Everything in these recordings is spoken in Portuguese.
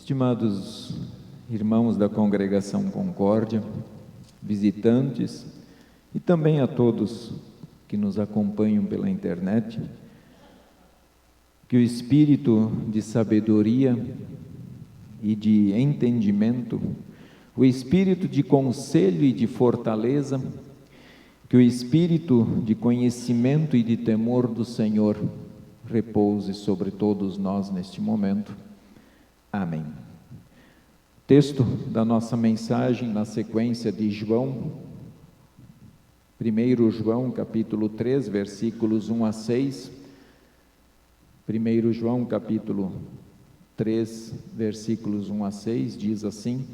Estimados irmãos da Congregação Concórdia, visitantes e também a todos que nos acompanham pela internet, que o espírito de sabedoria e de entendimento, o espírito de conselho e de fortaleza, que o espírito de conhecimento e de temor do Senhor repouse sobre todos nós neste momento. Amém. Texto da nossa mensagem na sequência de João, 1 João capítulo 3, versículos 1 a 6, 1 João capítulo 3, versículos 1 a 6, diz assim: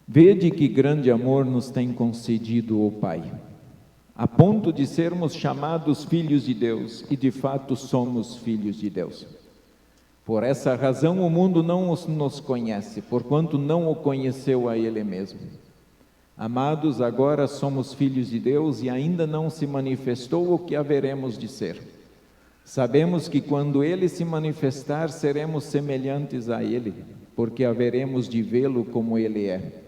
Vede que grande amor nos tem concedido o Pai, a ponto de sermos chamados filhos de Deus, e de fato somos filhos de Deus. Por essa razão o mundo não nos conhece, porquanto não o conheceu a Ele mesmo. Amados, agora somos filhos de Deus e ainda não se manifestou o que haveremos de ser. Sabemos que quando Ele se manifestar, seremos semelhantes a Ele, porque haveremos de vê-lo como Ele é.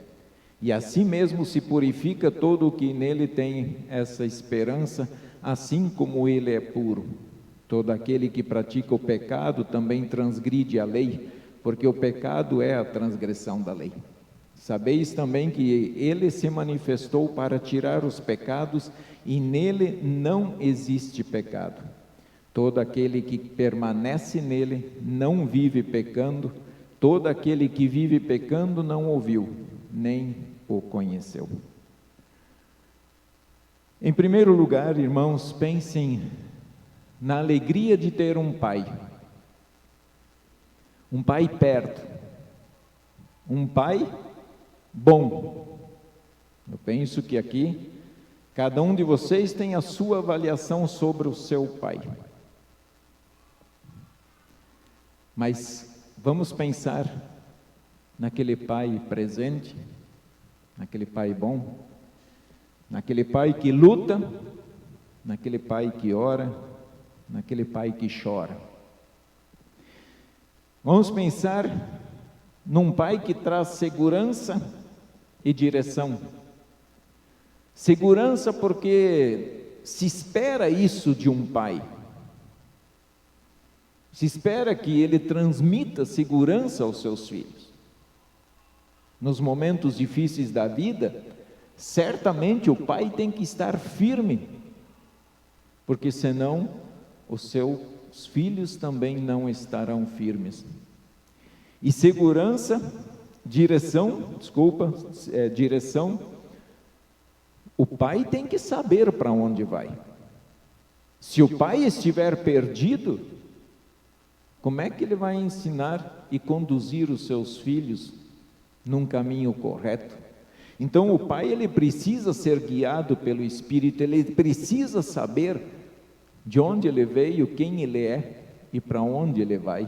E assim mesmo se purifica todo o que nele tem essa esperança, assim como Ele é puro. Todo aquele que pratica o pecado também transgride a lei, porque o pecado é a transgressão da lei. Sabeis também que Ele se manifestou para tirar os pecados, e nele não existe pecado. Todo aquele que permanece nele não vive pecando, todo aquele que vive pecando não ouviu, nem o conheceu. Em primeiro lugar, irmãos, pensem na alegria de ter um pai perto, um pai bom. Eu penso que aqui, cada um de vocês tem a sua avaliação sobre o seu pai. Mas vamos pensar naquele pai presente, naquele pai bom, naquele pai que luta, naquele pai que ora, naquele pai que chora. Vamos pensar num pai que traz segurança e direção. Segurança porque se espera isso de um pai. Se espera que ele transmita segurança aos seus filhos. Nos momentos difíceis da vida, certamente o pai tem que estar firme, porque senão os seus filhos também não estarão firmes. E segurança, direção, o pai tem que saber para onde vai. Se o pai estiver perdido, como é que ele vai ensinar e conduzir os seus filhos num caminho correto? Então o pai, ele precisa ser guiado pelo Espírito, ele precisa saber de onde ele veio, quem ele é e para onde ele vai,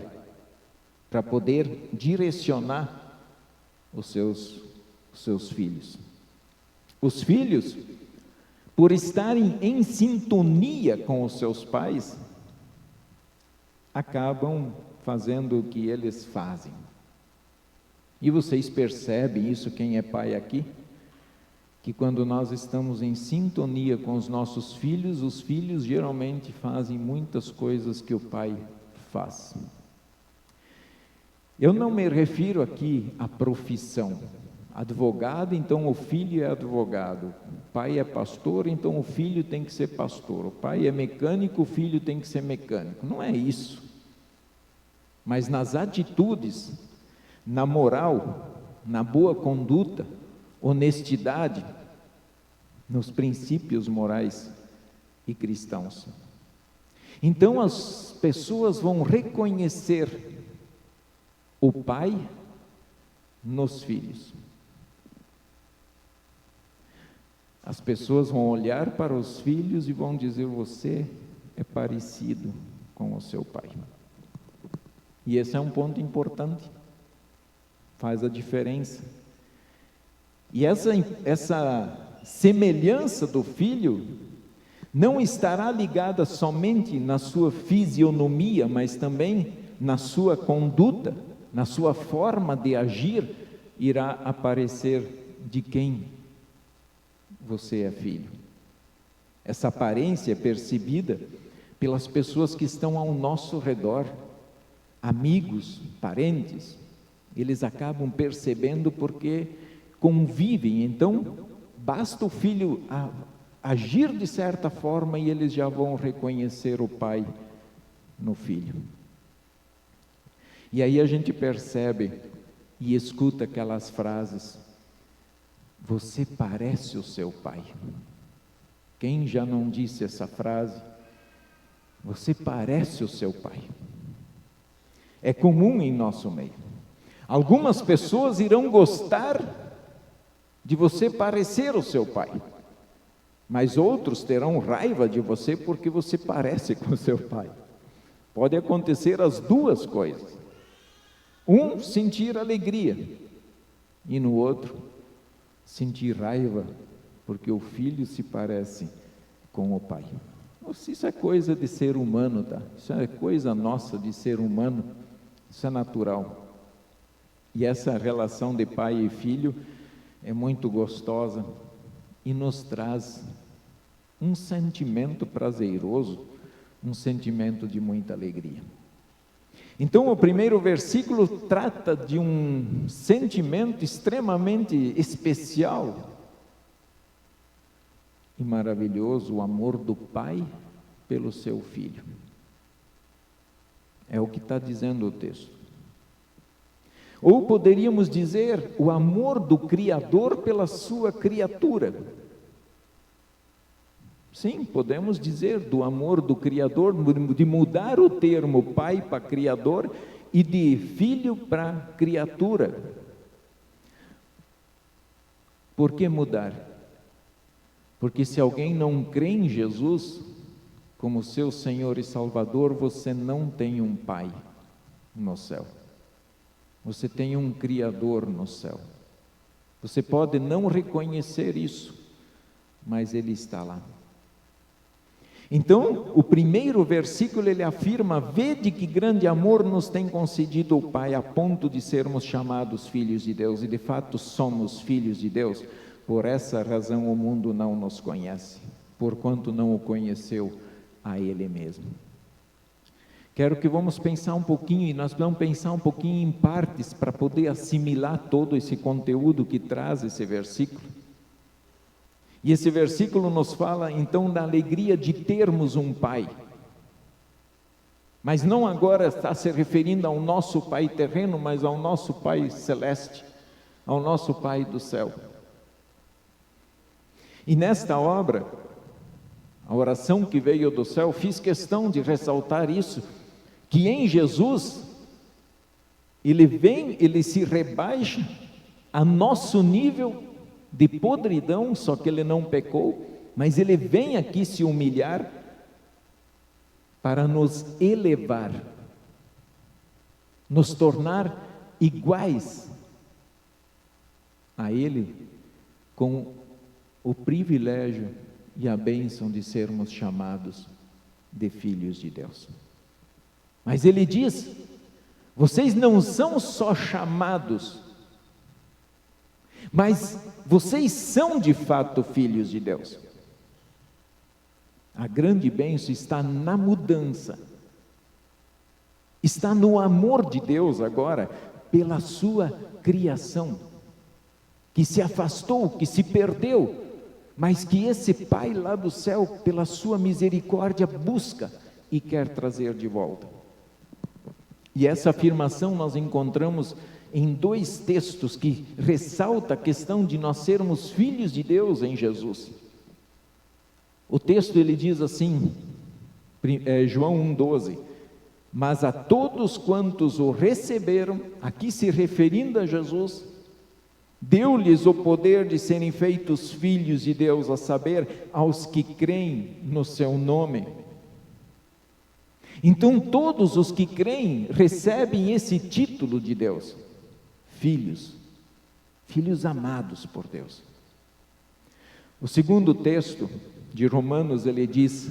para poder direcionar os seus filhos. Os filhos, por estarem em sintonia com os seus pais, acabam fazendo o que eles fazem. E vocês percebem isso, quem é pai aqui? Que quando nós estamos em sintonia com os nossos filhos, os filhos geralmente fazem muitas coisas que o pai faz. Eu não me refiro aqui à profissão. Advogado, então o filho é advogado. O pai é pastor, então o filho tem que ser pastor. O pai é mecânico, o filho tem que ser mecânico. Não é isso. Mas nas atitudes, na moral, na boa conduta, honestidade, nos princípios morais e cristãos. Então as pessoas vão reconhecer o pai nos filhos. As pessoas vão olhar para os filhos e vão dizer: você é parecido com o seu pai. E esse é um ponto importante, faz a diferença. E essa semelhança do filho não estará ligada somente na sua fisionomia, mas também na sua conduta, na sua forma de agir, irá aparecer de quem você é filho. Essa aparência é percebida pelas pessoas que estão ao nosso redor, amigos, parentes. Eles acabam percebendo porque convivem. Então, basta o filho agir de certa forma e eles já vão reconhecer o pai no filho. E aí a gente percebe e escuta aquelas frases: você parece o seu pai. Quem já não disse essa frase? Você parece o seu pai. É comum em nosso meio. Algumas pessoas irão gostar de você parecer o seu pai, mas outros terão raiva de você porque você parece com o seu pai. Pode acontecer as duas coisas. Um, sentir alegria, e no outro, sentir raiva, porque o filho se parece com o pai. Isso é coisa de ser humano, tá? Isso é coisa nossa de ser humano, isso é natural. E essa relação de pai e filho é muito gostosa e nos traz um sentimento prazeroso, um sentimento de muita alegria. Então, o primeiro versículo trata de um sentimento extremamente especial e maravilhoso, o amor do pai pelo seu filho. É o que está dizendo o texto. Ou poderíamos dizer, o amor do Criador pela sua criatura. Sim, podemos dizer do amor do Criador, de mudar o termo pai para criador e de filho para criatura. Por que mudar? Porque se alguém não crê em Jesus como seu Senhor e Salvador, você não tem um pai no céu. Você tem um Criador no céu. Você pode não reconhecer isso, mas Ele está lá. Então, o primeiro versículo ele afirma: vede que grande amor nos tem concedido o Pai, a ponto de sermos chamados filhos de Deus, e de fato somos filhos de Deus. Por essa razão o mundo não nos conhece, porquanto não o conheceu a Ele mesmo. Quero que vamos pensar um pouquinho, e nós vamos pensar um pouquinho em partes, para poder assimilar todo esse conteúdo que traz esse versículo. E esse versículo nos fala então da alegria de termos um pai, mas não agora está se referindo ao nosso pai terreno, mas ao nosso pai celeste, ao nosso pai do céu. E nesta obra, a oração que veio do céu, fiz questão de ressaltar isso, que em Jesus, ele se rebaixa a nosso nível de podridão, só que ele não pecou, mas ele vem aqui se humilhar para nos elevar, nos tornar iguais a Ele, com o privilégio e a bênção de sermos chamados de filhos de Deus. Mas ele diz: vocês não são só chamados, mas vocês são de fato filhos de Deus. A grande bênção está na mudança, está no amor de Deus agora, pela sua criação, que se afastou, que se perdeu, mas que esse Pai lá do céu, pela sua misericórdia, busca e quer trazer de volta. E essa afirmação nós encontramos em dois textos que ressalta a questão de nós sermos filhos de Deus em Jesus. O texto ele diz assim, João 1,12: mas a todos quantos o receberam, aqui se referindo a Jesus, deu-lhes o poder de serem feitos filhos de Deus, a saber, aos que creem no seu nome. Então todos os que creem recebem esse título de Deus, filhos amados por Deus. O segundo texto de Romanos, ele diz: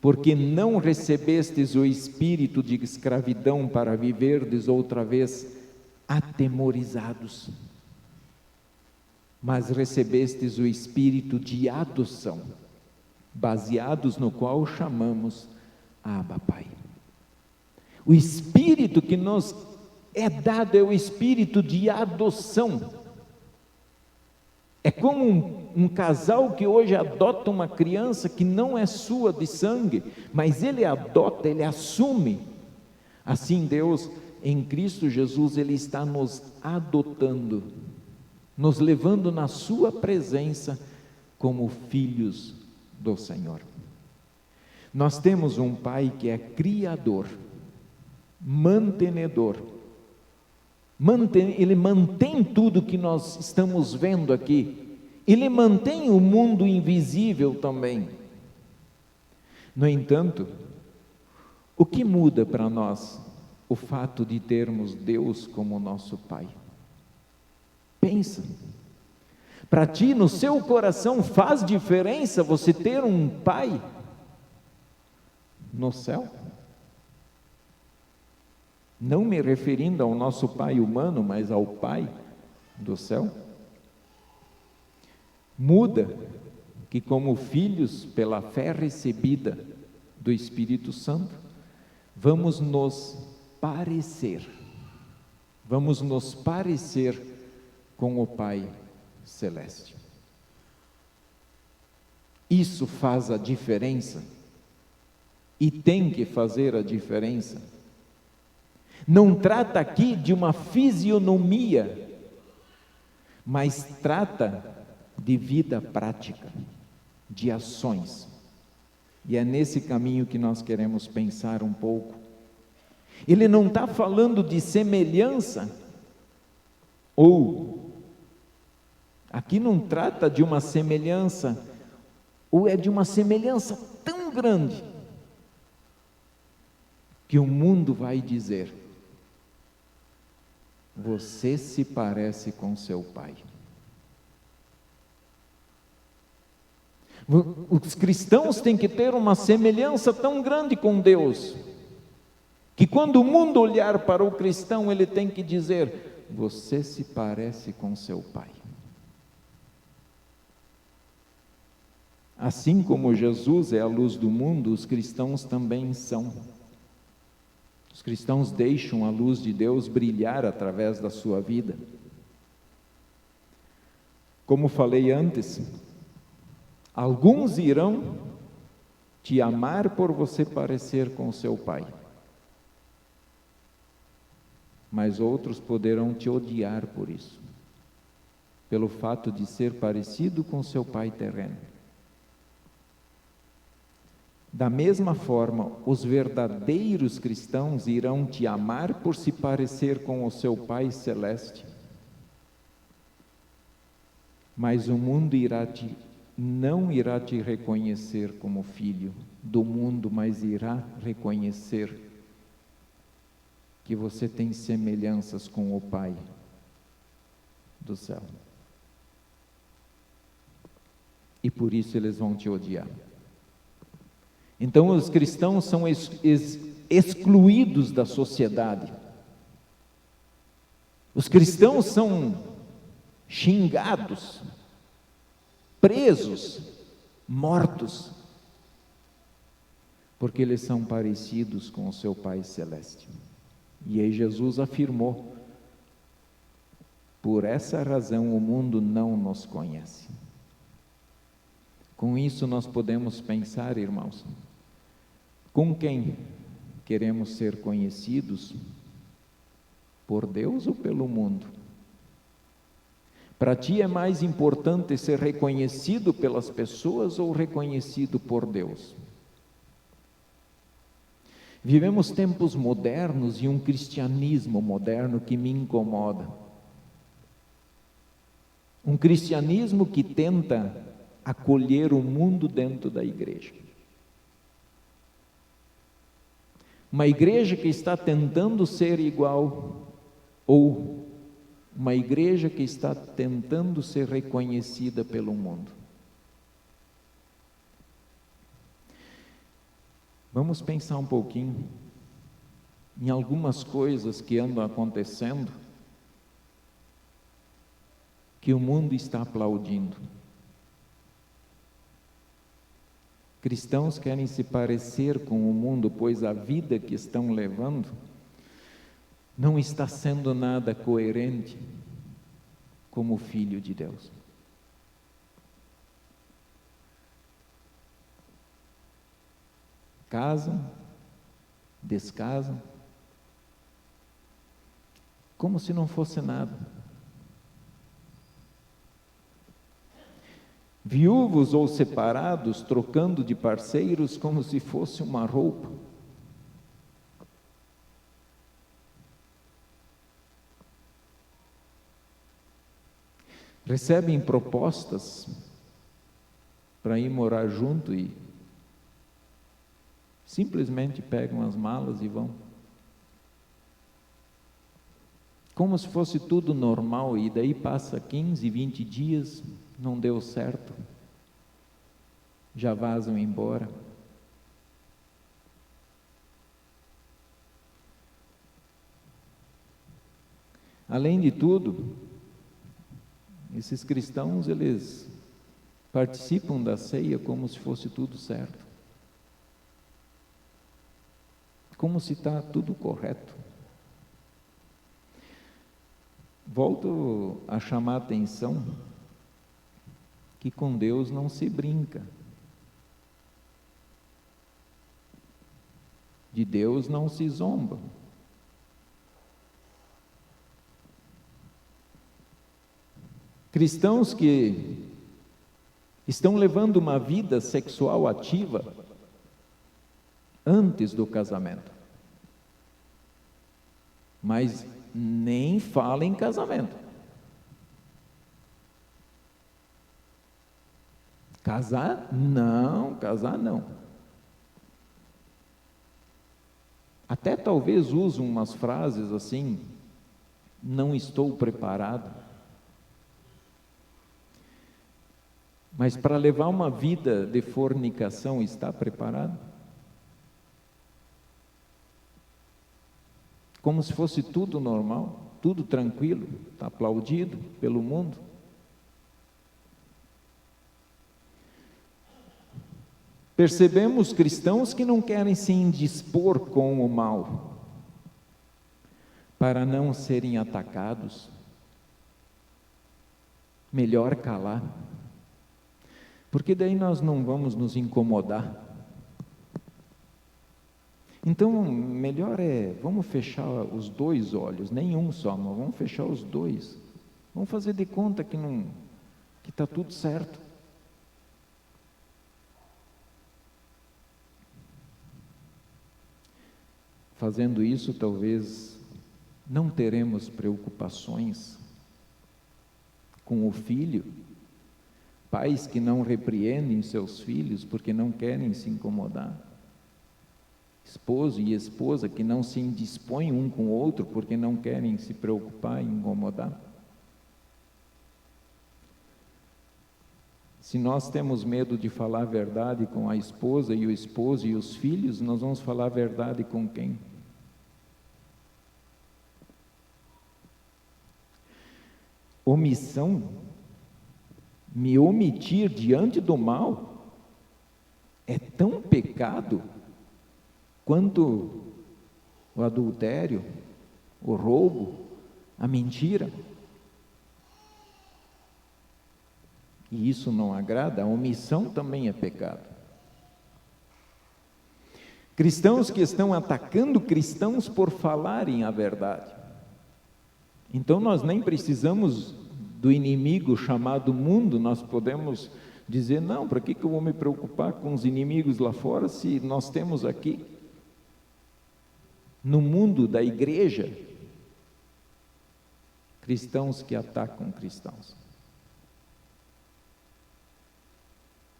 porque não recebestes o espírito de escravidão para viverdes outra vez atemorizados, mas recebestes o Espírito de adoção, baseados no qual chamamos Abba, Pai. O Espírito que nos é dado é o Espírito de adoção. É como um casal que hoje adota uma criança que não é sua de sangue, mas ele adota, ele assume. Assim Deus, em Cristo Jesus, Ele está nos adotando, nos levando na sua presença como filhos do Senhor. Nós temos um Pai que é criador, mantenedor, Ele mantém tudo que nós estamos vendo aqui, Ele mantém o mundo invisível também. No entanto, o que muda para nós o fato de termos Deus como nosso Pai? Pensa, para ti, no seu coração, faz diferença você ter um Pai no céu? Não me referindo ao nosso Pai humano, mas ao Pai do céu. Muda que, como filhos, pela fé recebida do Espírito Santo, vamos nos parecer com o Pai Celeste. Isso faz a diferença e tem que fazer a diferença. Não trata aqui de uma fisionomia, mas trata de vida prática, de ações. E é nesse caminho que nós queremos pensar um pouco. Ele não está falando de semelhança, ou aqui não trata de uma semelhança, ou é de uma semelhança tão grande, que o mundo vai dizer: você se parece com seu pai. Os cristãos têm que ter uma semelhança tão grande com Deus, que quando o mundo olhar para o cristão, ele tem que dizer: você se parece com seu pai. Assim como Jesus é a luz do mundo, os cristãos também são. Os cristãos deixam a luz de Deus brilhar através da sua vida. Como falei antes, alguns irão te amar por você parecer com seu pai, mas outros poderão te odiar por isso, pelo fato de ser parecido com seu pai terreno. Da mesma forma, os verdadeiros cristãos irão te amar por se parecer com o seu Pai Celeste, mas o mundo não irá te reconhecer como filho do mundo, mas irá reconhecer que você tem semelhanças com o Pai do céu. E por isso eles vão te odiar. Então os cristãos são excluídos da sociedade. Os cristãos são xingados, presos, mortos, porque eles são parecidos com o seu Pai Celeste. E aí Jesus afirmou: por essa razão o mundo não nos conhece. Com isso nós podemos pensar, irmãos, com quem queremos ser conhecidos? Por Deus ou pelo mundo? Para ti é mais importante ser reconhecido pelas pessoas ou reconhecido por Deus? Vivemos tempos modernos e um cristianismo moderno que me incomoda. Um cristianismo que tenta acolher o mundo dentro da igreja. Uma igreja que está tentando ser igual, ou uma igreja que está tentando ser reconhecida pelo mundo. Vamos pensar um pouquinho em algumas coisas que andam acontecendo que o mundo está aplaudindo. Cristãos querem se parecer com o mundo, pois a vida que estão levando não está sendo nada coerente como filho de Deus. Casam, descasam, como se não fosse nada. Viúvos ou separados, trocando de parceiros como se fosse uma roupa. Recebem propostas para ir morar junto e simplesmente pegam as malas e vão. Como se fosse tudo normal, e daí passa 15, 20 dias, não deu certo, já vazam embora. Além de tudo, esses cristãos, eles participam da ceia como se fosse tudo certo, como se está tudo correto. Volto a chamar a atenção que com Deus não se brinca, de Deus não se zomba. Cristãos que estão levando uma vida sexual ativa antes do casamento, mas nem fala em casamento. Casar? Não, casar não. Até talvez usam umas frases assim, não estou preparado. Mas para levar uma vida de fornicação, está preparado? Como se fosse tudo normal, tudo tranquilo, está aplaudido pelo mundo. Percebemos cristãos que não querem se indispor com o mal, para não serem atacados. Melhor calar, porque daí nós não vamos nos incomodar. Então, melhor vamos fechar os dois olhos, nem um só, mas vamos fechar os dois. Vamos fazer de conta que está tudo certo. Fazendo isso, talvez não teremos preocupações com o filho, pais que não repreendem seus filhos porque não querem se incomodar. Esposo e esposa que não se indispõem um com o outro porque não querem se preocupar e incomodar. Se nós temos medo de falar a verdade com a esposa e o esposo e os filhos, nós vamos falar a verdade com quem? Omissão, me omitir diante do mal, é tão pecado quanto o adultério, o roubo, a mentira. E isso não agrada, a omissão também é pecado. Cristãos que estão atacando cristãos por falarem a verdade. Então nós nem precisamos do inimigo chamado mundo, nós podemos dizer, não, para que eu vou me preocupar com os inimigos lá fora se nós temos aqui? No mundo da igreja, cristãos que atacam cristãos.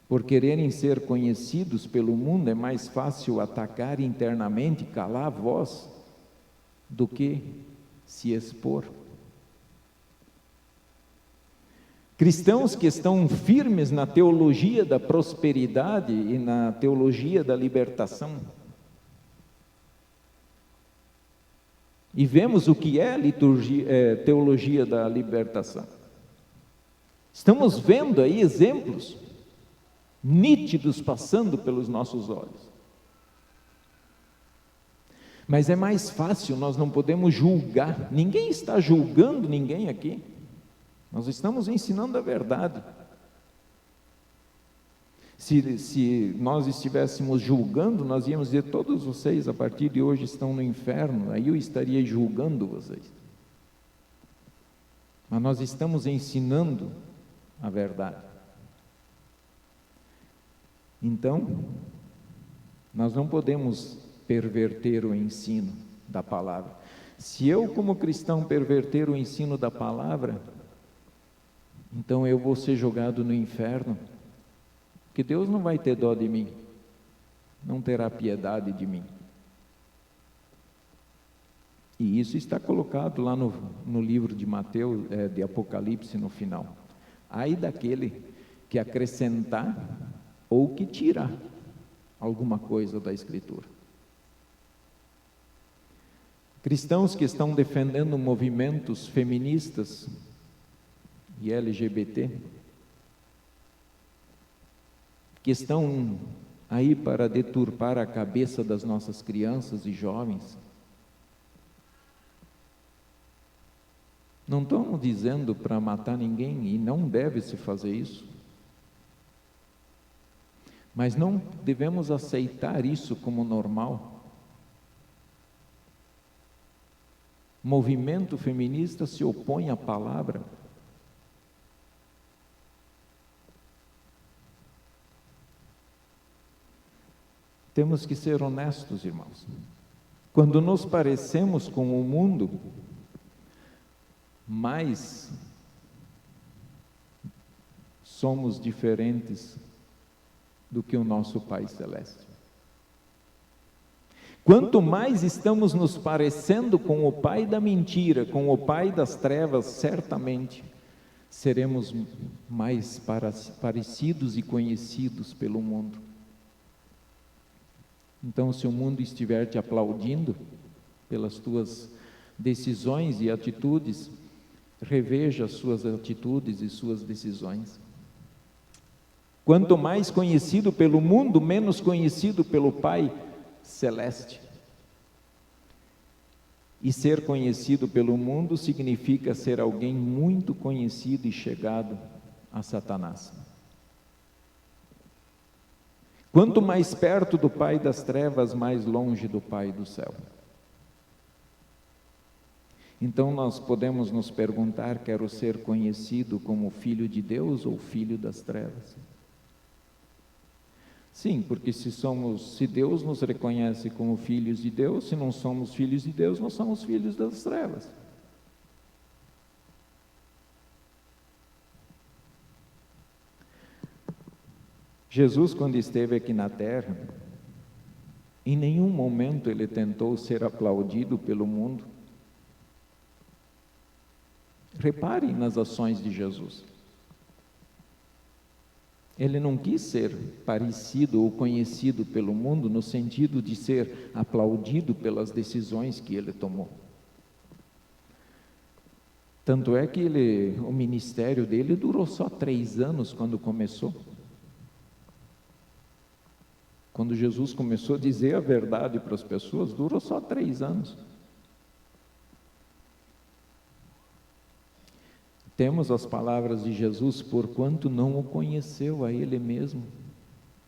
Por quererem ser conhecidos pelo mundo, é mais fácil atacar internamente, calar a voz, do que se expor. Cristãos que estão firmes na teologia da prosperidade e na teologia da libertação. E vemos o que é teologia da libertação. Estamos vendo aí exemplos nítidos passando pelos nossos olhos. Mas é mais fácil, nós não podemos julgar. Ninguém está julgando ninguém aqui. Nós estamos ensinando a verdade. Se nós estivéssemos julgando, nós íamos dizer: todos vocês a partir de hoje estão no inferno. Aí eu estaria julgando vocês. Mas nós estamos ensinando a verdade. Então, nós não podemos perverter o ensino da palavra. Se eu, como cristão, perverter o ensino da palavra, então eu vou ser jogado no inferno, porque Deus não vai ter dó de mim, não terá piedade de mim. E isso está colocado lá no livro de Mateus, de Apocalipse, no final. Ai daquele que acrescentar ou que tirar alguma coisa da Escritura. Cristãos que estão defendendo movimentos feministas e LGBT, que estão aí para deturpar a cabeça das nossas crianças e jovens, não estão dizendo para matar ninguém, e não deve-se fazer isso, mas não devemos aceitar isso como normal. Movimento feminista se opõe à palavra. Temos que ser honestos, irmãos. Quando nos parecemos com o mundo, mais somos diferentes do que o nosso Pai Celeste. Quanto mais estamos nos parecendo com o pai da mentira, com o pai das trevas, certamente seremos mais parecidos e conhecidos pelo mundo. Então, se o mundo estiver te aplaudindo pelas tuas decisões e atitudes, reveja as suas atitudes e suas decisões. Quanto mais conhecido pelo mundo, menos conhecido pelo Pai Celeste. E ser conhecido pelo mundo significa ser alguém muito conhecido e chegado a Satanás. Quanto mais perto do Pai das trevas, mais longe do Pai do céu. Então nós podemos nos perguntar: quero ser conhecido como filho de Deus ou filho das trevas? Sim, porque se Deus nos reconhece como filhos de Deus, se não somos filhos de Deus, nós somos filhos das trevas. Jesus, quando esteve aqui na terra, em nenhum momento ele tentou ser aplaudido pelo mundo. Reparem nas ações de Jesus. Ele não quis ser parecido ou conhecido pelo mundo no sentido de ser aplaudido pelas decisões que ele tomou. Tanto é que o ministério dele durou só 3 anos quando começou. Quando Jesus começou a dizer a verdade para as pessoas, durou só 3 anos. Temos as palavras de Jesus: porquanto não o conheceu a Ele mesmo.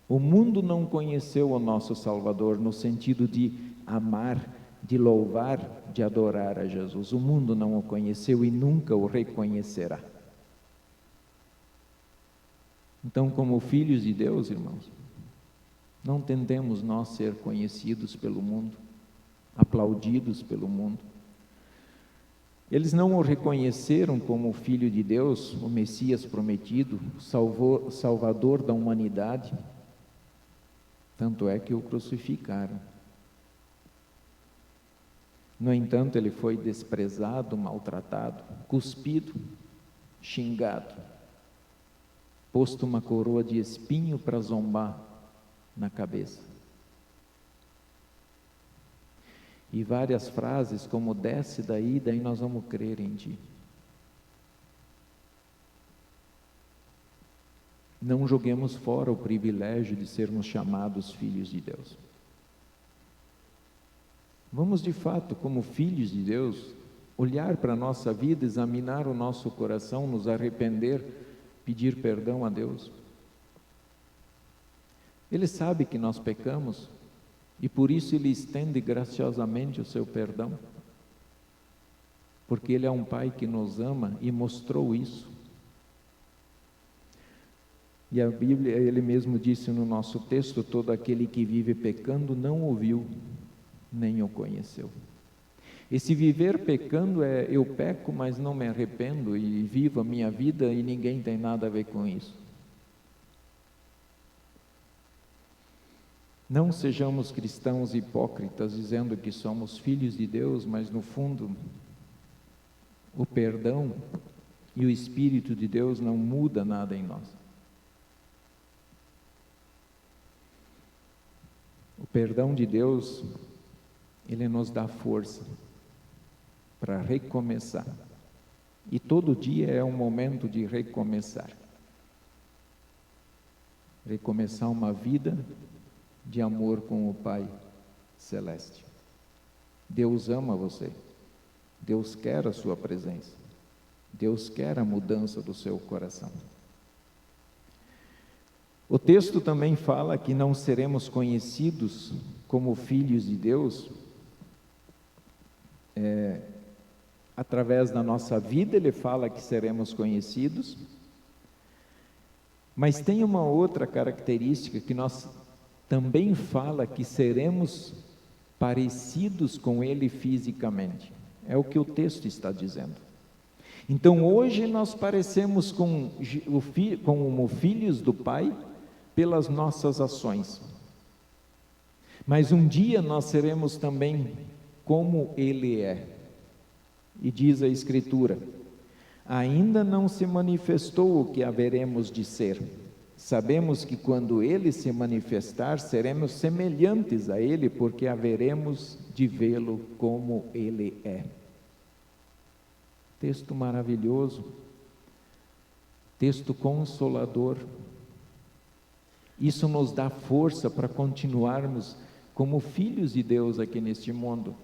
O mundo não conheceu o nosso Salvador no sentido de amar, de louvar, de adorar a Jesus. O mundo não o conheceu e nunca o reconhecerá. Então, como filhos de Deus, irmãos, não tentemos nós ser conhecidos pelo mundo, aplaudidos pelo mundo. Eles não o reconheceram como o Filho de Deus, o Messias prometido, Salvador da humanidade. Tanto é que o crucificaram. No entanto, ele foi desprezado, maltratado, cuspido, xingado, posto uma coroa de espinho para zombar na cabeça. E várias frases como: desce daí nós vamos crer em ti. não joguemos fora o privilégio de sermos chamados filhos de Deus. Vamos, de fato, como filhos de Deus, olhar para a nossa vida, examinar o nosso coração, nos arrepender, pedir perdão a Deus. Ele sabe que nós pecamos e por isso Ele estende graciosamente o seu perdão, porque Ele é um Pai que nos ama e mostrou isso. E a Bíblia, Ele mesmo disse no nosso texto: todo aquele que vive pecando não ouviu, nem o conheceu. Esse viver pecando é: eu peco, mas não me arrependo e vivo a minha vida e ninguém tem nada a ver com isso. Não sejamos cristãos hipócritas dizendo que somos filhos de Deus, mas no fundo o perdão e o Espírito de Deus não muda nada em nós. O perdão de Deus, Ele nos dá força para recomeçar. E todo dia é um momento de recomeçar. Recomeçar uma vida de amor com o Pai Celeste. Deus ama você. Deus quer a sua presença. Deus quer a mudança do seu coração. O texto também fala que não seremos conhecidos como filhos de Deus através da nossa vida. Ele fala que seremos conhecidos, mas tem uma outra característica que nós também fala que seremos parecidos com Ele fisicamente. É o que o texto está dizendo. Então hoje nós parecemos como filhos do Pai pelas nossas ações. Mas um dia nós seremos também como Ele é. E diz a Escritura: ainda não se manifestou o que haveremos de ser. Sabemos que quando Ele se manifestar, seremos semelhantes a Ele, porque haveremos de vê-lo como Ele é. Texto maravilhoso, texto consolador. Isso nos dá força para continuarmos como filhos de Deus aqui neste mundo.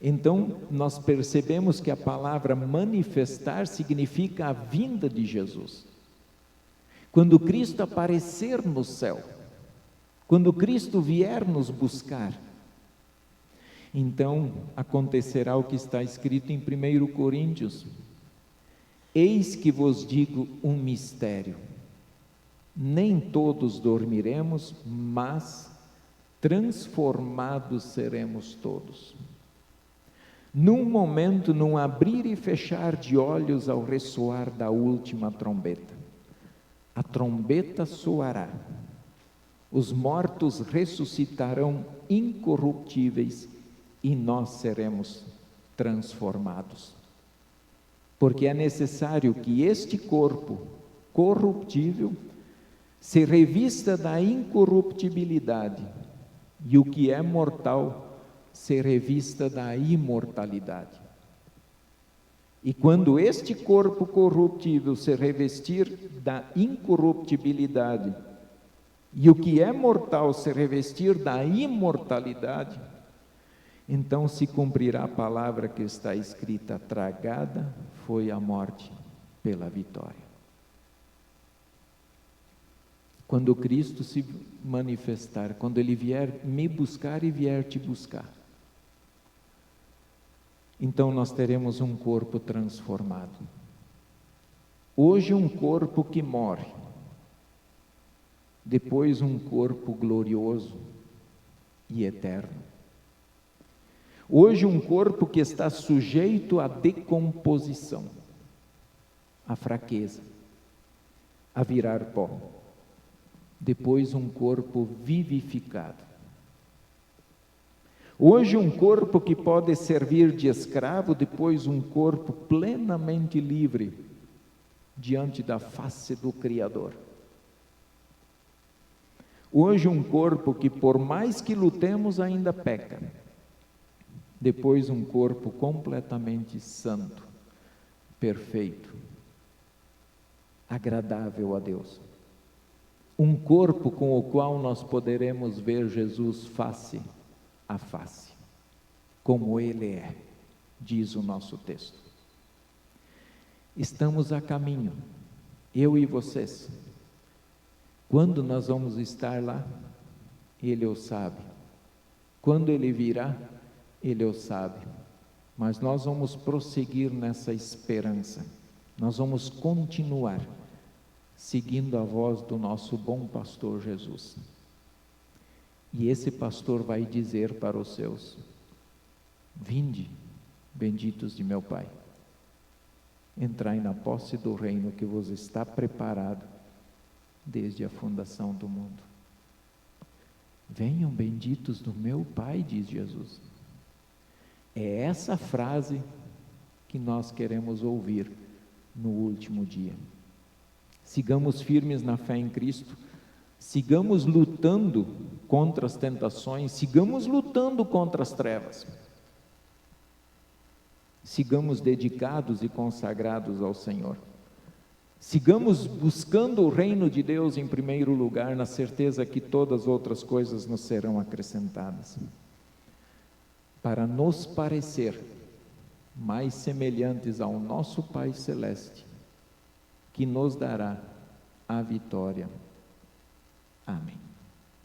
Então, nós percebemos que a palavra manifestar significa a vinda de Jesus. Quando Cristo aparecer no céu, quando Cristo vier nos buscar, então acontecerá o que está escrito em 1 Coríntios: eis que vos digo um mistério, nem todos dormiremos, mas transformados seremos todos. Num momento, num abrir e fechar de olhos, ao ressoar da última trombeta. A trombeta soará, os mortos ressuscitarão incorruptíveis e nós seremos transformados. Porque é necessário que este corpo corruptível se revista da incorruptibilidade e o que é mortal se revista da imortalidade. E quando este corpo corruptível se revestir da incorruptibilidade e o que é mortal se revestir da imortalidade, então se cumprirá a palavra que está escrita: tragada foi a morte pela vitória. Quando Cristo se manifestar, quando Ele vier me buscar e vier te buscar, então nós teremos um corpo transformado. Hoje um corpo que morre, depois um corpo glorioso e eterno. Hoje um corpo que está sujeito à decomposição, à fraqueza, a virar pó. Depois um corpo vivificado. Hoje um corpo que pode servir de escravo, depois um corpo plenamente livre diante da face do Criador. Hoje um corpo que, por mais que lutemos, ainda peca. Depois um corpo completamente santo, perfeito, agradável a Deus. um corpo com o qual nós poderemos ver Jesus face a face, como Ele é, diz o nosso texto. Estamos a caminho, eu e vocês. Quando nós vamos estar lá? Ele o sabe. Quando Ele virá? Ele o sabe. Mas nós vamos prosseguir nessa esperança. Nós vamos continuar seguindo a voz do nosso bom pastor Jesus. E esse pastor vai dizer para os seus: vinde, benditos de meu Pai, entrai na posse do reino que vos está preparado desde a fundação do mundo. Venham benditos do meu Pai, diz Jesus. É essa frase que nós queremos ouvir no último dia. Sigamos firmes na fé em Cristo, sigamos lutando contra as tentações, sigamos lutando contra as trevas, sigamos dedicados e consagrados ao Senhor, sigamos buscando o reino de Deus em primeiro lugar, na certeza que todas as outras coisas nos serão acrescentadas, para nos parecer mais semelhantes ao nosso Pai Celeste, que nos dará a vitória. Amém.